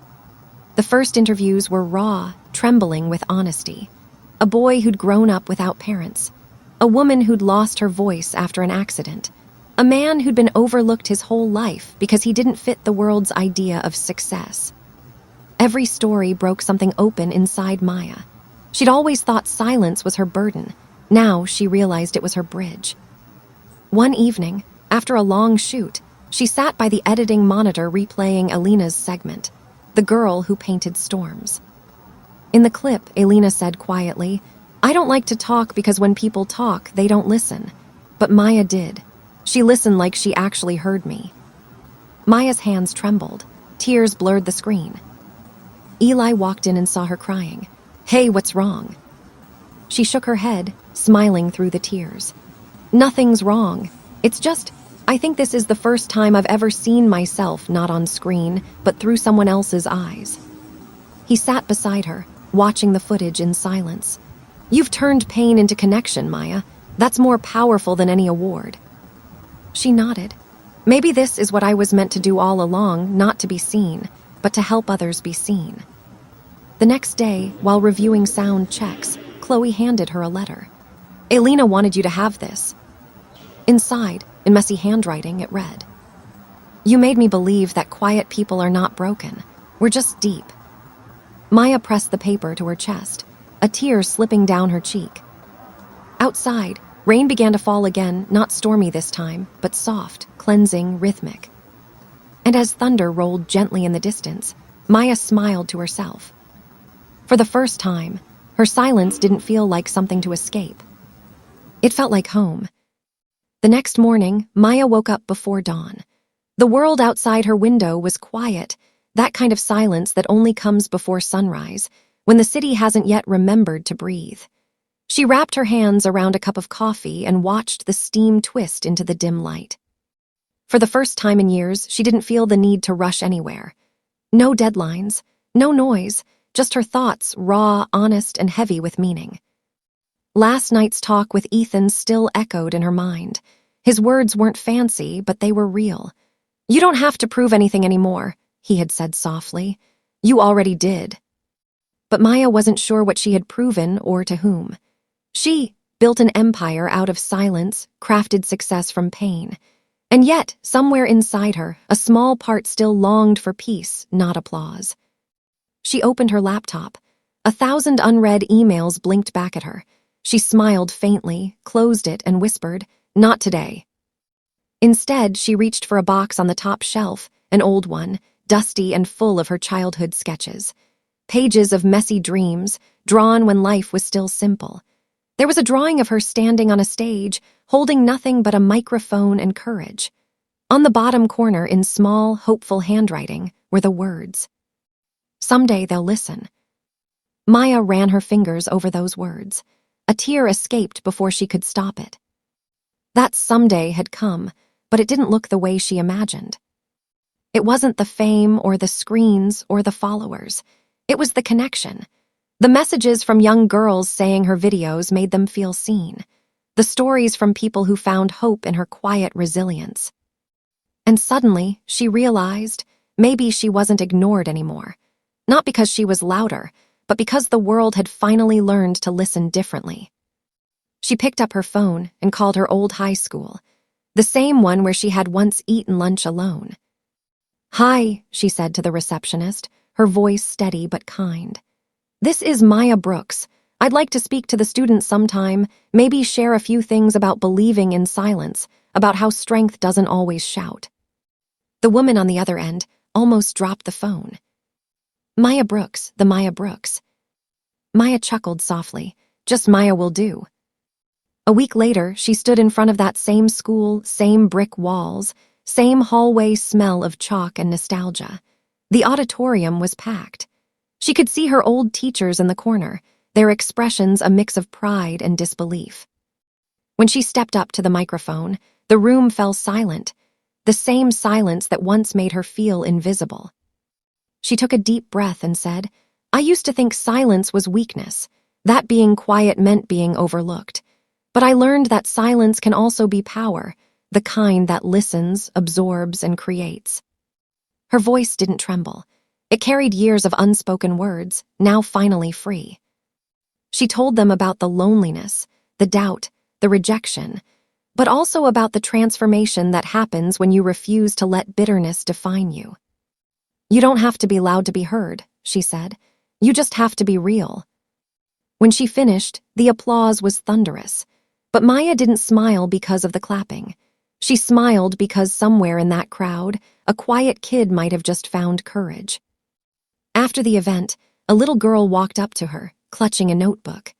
The first interviews were raw, trembling with honesty. A boy who'd grown up without parents. A woman who'd lost her voice after an accident. A man who'd been overlooked his whole life because he didn't fit the world's idea of success. Every story broke something open inside Maya. She'd always thought silence was her burden, Now she realized it was her bridge. One evening, after a long shoot, she sat by the editing monitor replaying Elena's segment, The Girl Who Painted Storms. In the clip, Elena said quietly, "I don't like to talk because when people talk, they don't listen." But Maya did. She listened like she actually heard me. Maya's hands trembled. Tears blurred the screen. Eli walked in and saw her crying. "Hey, what's wrong?" She shook her head, smiling through the tears. "Nothing's wrong. It's just, I think this is the first time I've ever seen myself not on screen, but through someone else's eyes." He sat beside her, watching the footage in silence. "You've turned pain into connection, Maya. That's more powerful than any award." She nodded. Maybe this is what I was meant to do all along, not to be seen, but to help others be seen. The next day, while reviewing sound checks, Chloe handed her a letter. "Elena wanted you to have this." Inside, in messy handwriting, it read, "You made me believe that quiet people are not broken. We're just deep." Maya pressed the paper to her chest, a tear slipping down her cheek. Outside, rain began to fall again, not stormy this time, but soft, cleansing, rhythmic. And as thunder rolled gently in the distance, Maya smiled to herself. For the first time, her silence didn't feel like something to escape. It felt like home. The next morning, Maya woke up before dawn. The world outside her window was quiet, that kind of silence that only comes before sunrise, when the city hasn't yet remembered to breathe. She wrapped her hands around a cup of coffee and watched the steam twist into the dim light. For the first time in years, she didn't feel the need to rush anywhere. No deadlines, no noise, just her thoughts, raw, honest, and heavy with meaning. Last night's talk with Ethan still echoed in her mind. His words weren't fancy, but they were real. "You don't have to prove anything anymore," he had said softly. "You already did." But Maya wasn't sure what she had proven or to whom. She built an empire out of silence, crafted success from pain. And yet, somewhere inside her, a small part still longed for peace, not applause. She opened her laptop. 1,000 unread emails blinked back at her. She smiled faintly, closed it, and whispered, "Not today." Instead, she reached for a box on the top shelf, an old one, dusty and full of her childhood sketches. Pages of messy dreams, drawn when life was still simple. There was a drawing of her standing on a stage, holding nothing but a microphone and courage. On the bottom corner, in small, hopeful handwriting, were the words, "Someday they'll listen." Maya ran her fingers over those words. A tear escaped before she could stop it. That someday had come, but it didn't look the way she imagined. It wasn't the fame or the screens or the followers. It was the connection. The messages from young girls saying her videos made them feel seen. The stories from people who found hope in her quiet resilience. And suddenly, she realized maybe she wasn't ignored anymore. Not because she was louder, but because the world had finally learned to listen differently. She picked up her phone and called her old high school, the same one where she had once eaten lunch alone. "Hi," she said to the receptionist, her voice steady but kind. "This is Maya Brooks. I'd like to speak to the students sometime, maybe share a few things about believing in silence, about how strength doesn't always shout." The woman on the other end almost dropped the phone. "Maya Brooks, the Maya Brooks." Maya chuckled softly. "Just Maya will do." A week later, she stood in front of that same school, same brick walls, same hallway smell of chalk and nostalgia. The auditorium was packed. She could see her old teachers in the corner, their expressions a mix of pride and disbelief. When she stepped up to the microphone, the room fell silent, the same silence that once made her feel invisible. She took a deep breath and said, "I used to think silence was weakness, that being quiet meant being overlooked. But I learned that silence can also be power, the kind that listens, absorbs, and creates." Her voice didn't tremble. It carried years of unspoken words, now finally free. She told them about the loneliness, the doubt, the rejection, but also about the transformation that happens when you refuse to let bitterness define you. "You don't have to be loud to be heard," she said. "You just have to be real." When she finished, the applause was thunderous. But Maya didn't smile because of the clapping. She smiled because somewhere in that crowd, a quiet kid might have just found courage. After the event, a little girl walked up to her, clutching a notebook.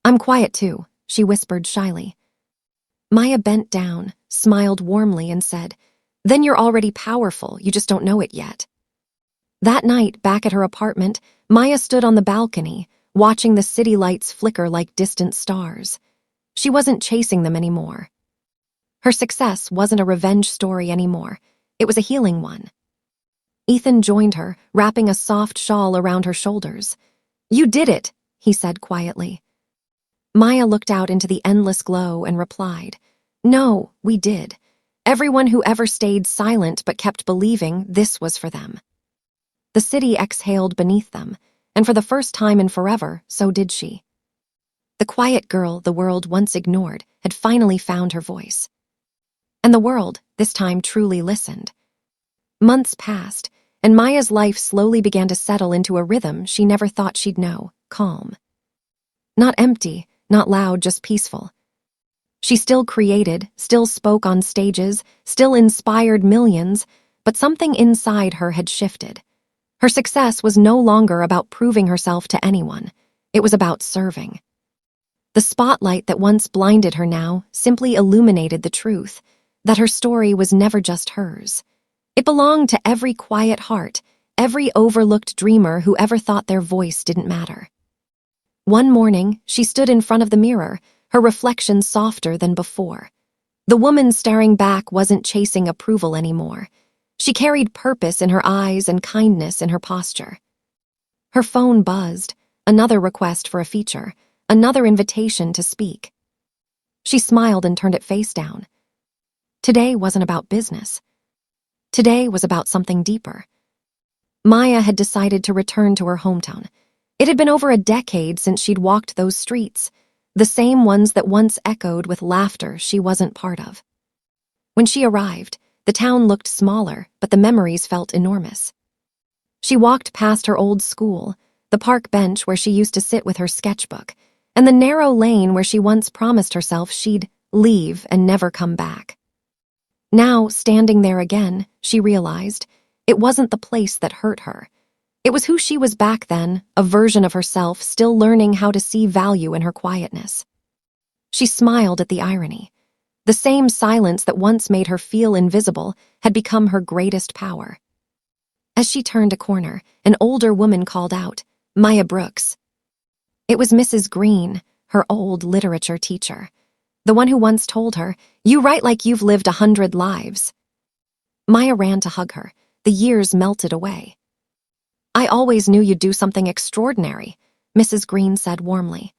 "I'm quiet too," she whispered shyly. Maya bent down, smiled warmly, and said, "Then you're already powerful, you just don't know it yet." That night, back at her apartment, Maya stood on the balcony, watching the city lights flicker like distant stars. She wasn't chasing them anymore. Her success wasn't a revenge story anymore. It was a healing one. Ethan joined her, wrapping a soft shawl around her shoulders. "You did it," he said quietly. Maya looked out into the endless glow and replied, "No, we did. Everyone who ever stayed silent but kept believing, this was for them." The city exhaled beneath them, and for the first time in forever, so did she. The quiet girl the world once ignored had finally found her voice. And the world, this time, truly listened. Months passed, and Maya's life slowly began to settle into a rhythm she never thought she'd know: calm. Not empty, not loud, just peaceful. She still created, still spoke on stages, still inspired millions, but something inside her had shifted. Her success was no longer about proving herself to anyone. It was about serving. The spotlight that once blinded her now simply illuminated the truth, that her story was never just hers. It belonged to every quiet heart, every overlooked dreamer who ever thought their voice didn't matter. One morning, she stood in front of the mirror, her reflection softer than before. The woman staring back wasn't chasing approval anymore. She carried purpose in her eyes and kindness in her posture. Her phone buzzed, another request for a feature, another invitation to speak. She smiled and turned it face down. Today wasn't about business. Today was about something deeper. Maya had decided to return to her hometown. It had been over a decade since she'd walked those streets, the same ones that once echoed with laughter she wasn't part of. When she arrived, the town looked smaller, but the memories felt enormous. She walked past her old school, the park bench where she used to sit with her sketchbook, and the narrow lane where she once promised herself she'd leave and never come back. Now, standing there again, she realized it wasn't the place that hurt her. It was who she was back then, a version of herself still learning how to see value in her quietness. She smiled at the irony. The same silence that once made her feel invisible had become her greatest power. As she turned a corner, an older woman called out, "Maya Brooks." It was Mrs. Green, her old literature teacher, the one who once told her, "You write like you've lived 100 lives." Maya ran to hug her. The years melted away. "I always knew you'd do something extraordinary," Mrs. Green said warmly.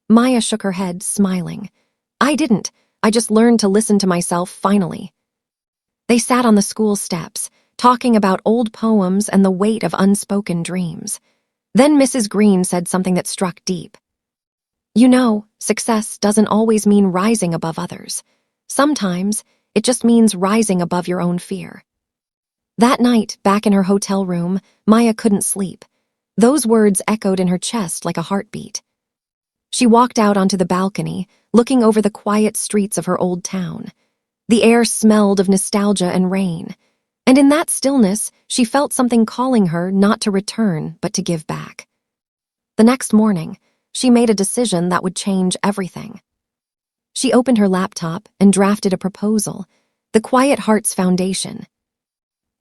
Maya shook her head, smiling. "I didn't. I just learned to listen to myself finally." They sat on the school steps, talking about old poems and the weight of unspoken dreams. Then Mrs. Green said something that struck deep. "You know, success doesn't always mean rising above others. Sometimes it just means rising above your own fear." That night, back in her hotel room, Maya couldn't sleep. Those words echoed in her chest like a heartbeat. She walked out onto the balcony, looking over the quiet streets of her old town. The air smelled of nostalgia and rain, and in that stillness, she felt something calling her not to return, but to give back. The next morning, she made a decision that would change everything. She opened her laptop and drafted a proposal, the Quiet Hearts Foundation,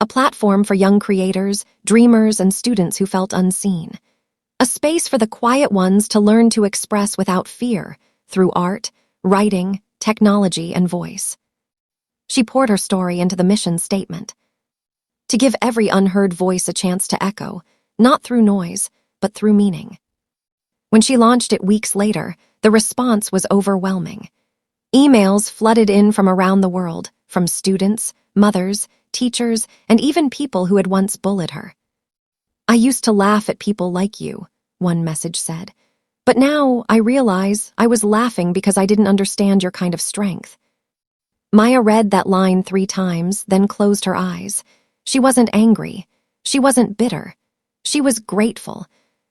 a platform for young creators, dreamers, and students who felt unseen. A space for the quiet ones to learn to express without fear, through art, writing, technology, and voice. She poured her story into the mission statement. To give every unheard voice a chance to echo, not through noise, but through meaning. When she launched it weeks later, the response was overwhelming. Emails flooded in from around the world, from students, mothers, teachers, and even people who had once bullied her. "I used to laugh at people like you," one message said. "But now I realize I was laughing because I didn't understand your kind of strength." Maya read that line 3 times, then closed her eyes. She wasn't angry. She wasn't bitter. She was grateful,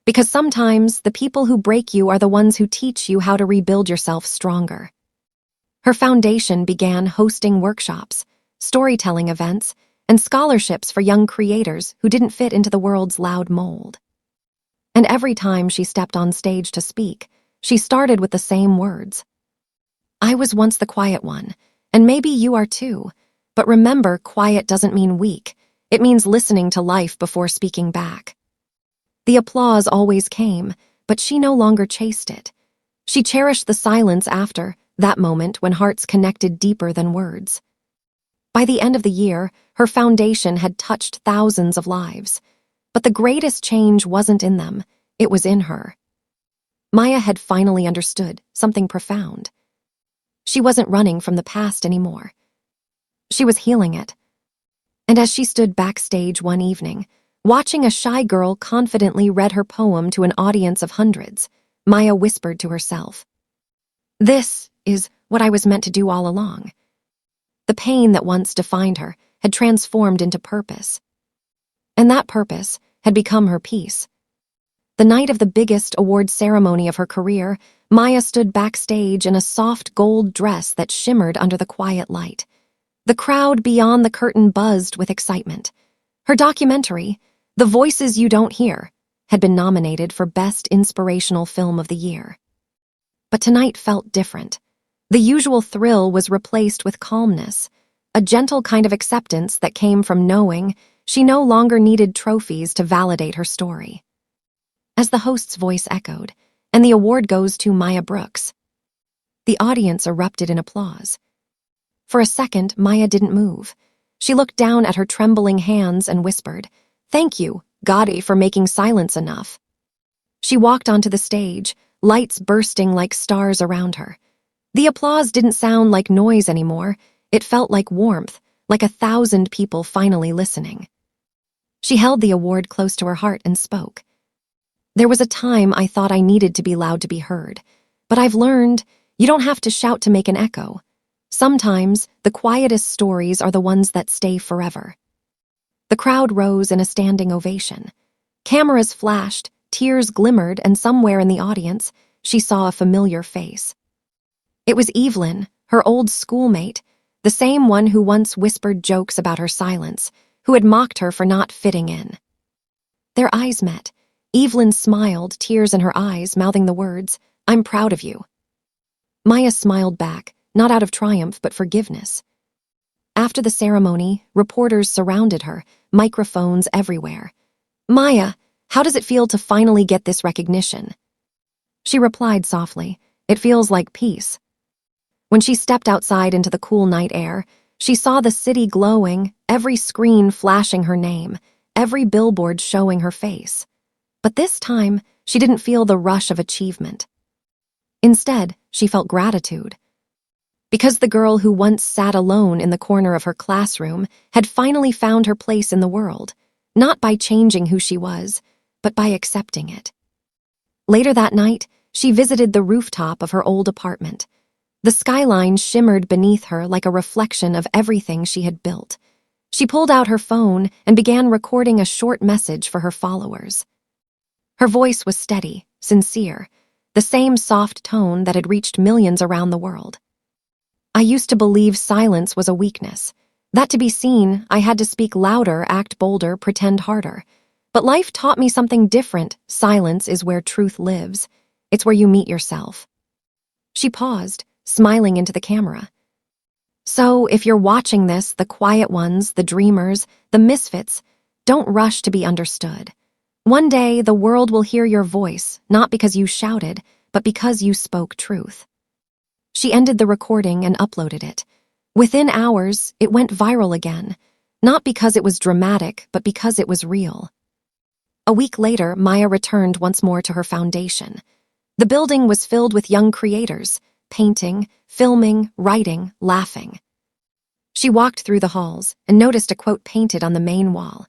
Because sometimes the people who break you are the ones who teach you how to rebuild yourself stronger. Her foundation began hosting workshops, storytelling events, and scholarships for young creators who didn't fit into the world's loud mold. And every time she stepped on stage to speak, she started with the same words. I was once the quiet one, and maybe you are too. But remember, quiet doesn't mean weak. It means listening to life before speaking back. The applause always came, but she no longer chased it. She cherished the silence after, that moment when hearts connected deeper than words. By the end of the year, her foundation had touched thousands of lives. But the greatest change wasn't in them, it was in her. Maya had finally understood something profound. She wasn't running from the past anymore. She was healing it. And as she stood backstage one evening, watching a shy girl confidently read her poem to an audience of hundreds, Maya whispered to herself, "This is what I was meant to do all along." The pain that once defined her had transformed into purpose. And that purpose had become her peace. The night of the biggest award ceremony of her career, Maya stood backstage in a soft gold dress that shimmered under the quiet light. The crowd beyond the curtain buzzed with excitement. Her documentary, The Voices You Don't Hear, had been nominated for Best Inspirational Film of the Year. But tonight felt different. The usual thrill was replaced with calmness, a gentle kind of acceptance that came from knowing she no longer needed trophies to validate her story. As the host's voice echoed, and the award goes to Maya Brooks, the audience erupted in applause. For a second, Maya didn't move. She looked down at her trembling hands and whispered, "Thank you, Gotti, for making silence enough." She walked onto the stage, lights bursting like stars around her. The applause didn't sound like noise anymore. It felt like warmth, like 1,000 people finally listening. She held the award close to her heart and spoke. "There was a time I thought I needed to be loud to be heard, but I've learned you don't have to shout to make an echo. Sometimes the quietest stories are the ones that stay forever." The crowd rose in a standing ovation. Cameras flashed, tears glimmered, and somewhere in the audience, she saw a familiar face. It was Evelyn, her old schoolmate, the same one who once whispered jokes about her silence, who had mocked her for not fitting in. Their eyes met. Evelyn smiled, tears in her eyes, mouthing the words, "I'm proud of you." Maya smiled back, not out of triumph but forgiveness. After the ceremony, reporters surrounded her, microphones everywhere. "Maya, how does it feel to finally get this recognition?" She replied softly, "It feels like peace." When she stepped outside into the cool night air, she saw the city glowing, every screen flashing her name, every billboard showing her face. But this time, she didn't feel the rush of achievement. Instead, she felt gratitude. Because the girl who once sat alone in the corner of her classroom had finally found her place in the world, not by changing who she was, but by accepting it. Later that night, she visited the rooftop of her old apartment. The skyline shimmered beneath her like a reflection of everything she had built. She pulled out her phone and began recording a short message for her followers. Her voice was steady, sincere, the same soft tone that had reached millions around the world. "I used to believe silence was a weakness. That to be seen, I had to speak louder, act bolder, pretend harder. But life taught me something different. Silence is where truth lives. It's where you meet yourself." She paused, smiling into the camera. So, if you're watching this, the quiet ones, the dreamers, the misfits, don't rush to be understood. One day, the world will hear your voice, not because you shouted, but because you spoke truth. She ended the recording and uploaded it. Within hours, it went viral again, not because it was dramatic, but because it was real. A week later, Maya returned once more to her foundation. The building was filled with young creators, painting, filming, writing, laughing. She walked through the halls and noticed a quote painted on the main wall.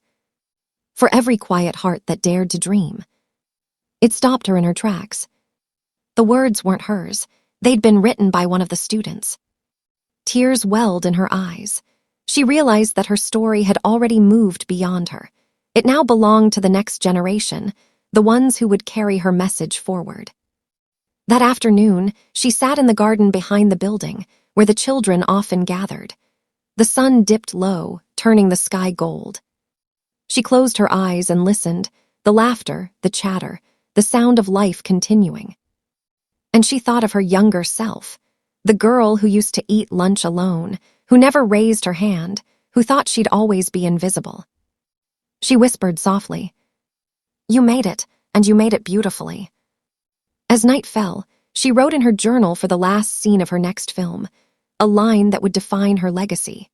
"For every quiet heart that dared to dream." It stopped her in her tracks. The words weren't hers. They'd been written by one of the students. Tears welled in her eyes. She realized that her story had already moved beyond her. It now belonged to the next generation, the ones who would carry her message forward. That afternoon, she sat in the garden behind the building, where the children often gathered. The sun dipped low, turning the sky gold. She closed her eyes and listened, the laughter, the chatter, the sound of life continuing. And she thought of her younger self, the girl who used to eat lunch alone, who never raised her hand, who thought she'd always be invisible. She whispered softly, "You made it, and you made it beautifully." As night fell, she wrote in her journal for the last scene of her next film, a line that would define her legacy.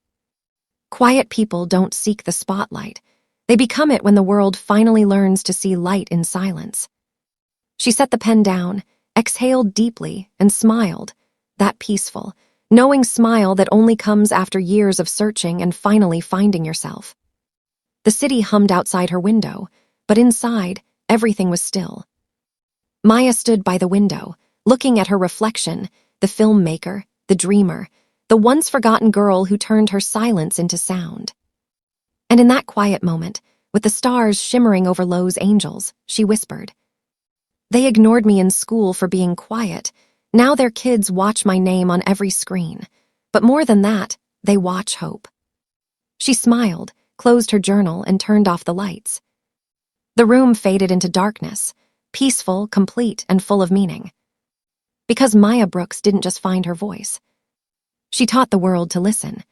Quiet people don't seek the spotlight. They become it when the world finally learns to see light in silence. She set the pen down, exhaled deeply, and smiled, that peaceful, knowing smile that only comes after years of searching and finally finding yourself. The city hummed outside her window, but inside, everything was still. Maya stood by the window, looking at her reflection, the filmmaker, the dreamer, the once-forgotten girl who turned her silence into sound. And in that quiet moment, with the stars shimmering over Lowe's angels, she whispered, "They ignored me in school for being quiet. Now their kids watch my name on every screen. But more than that, they watch hope." She smiled, closed her journal, and turned off the lights. The room faded into darkness, peaceful, complete, and full of meaning. Because Maya Brooks didn't just find her voice. She taught the world to listen,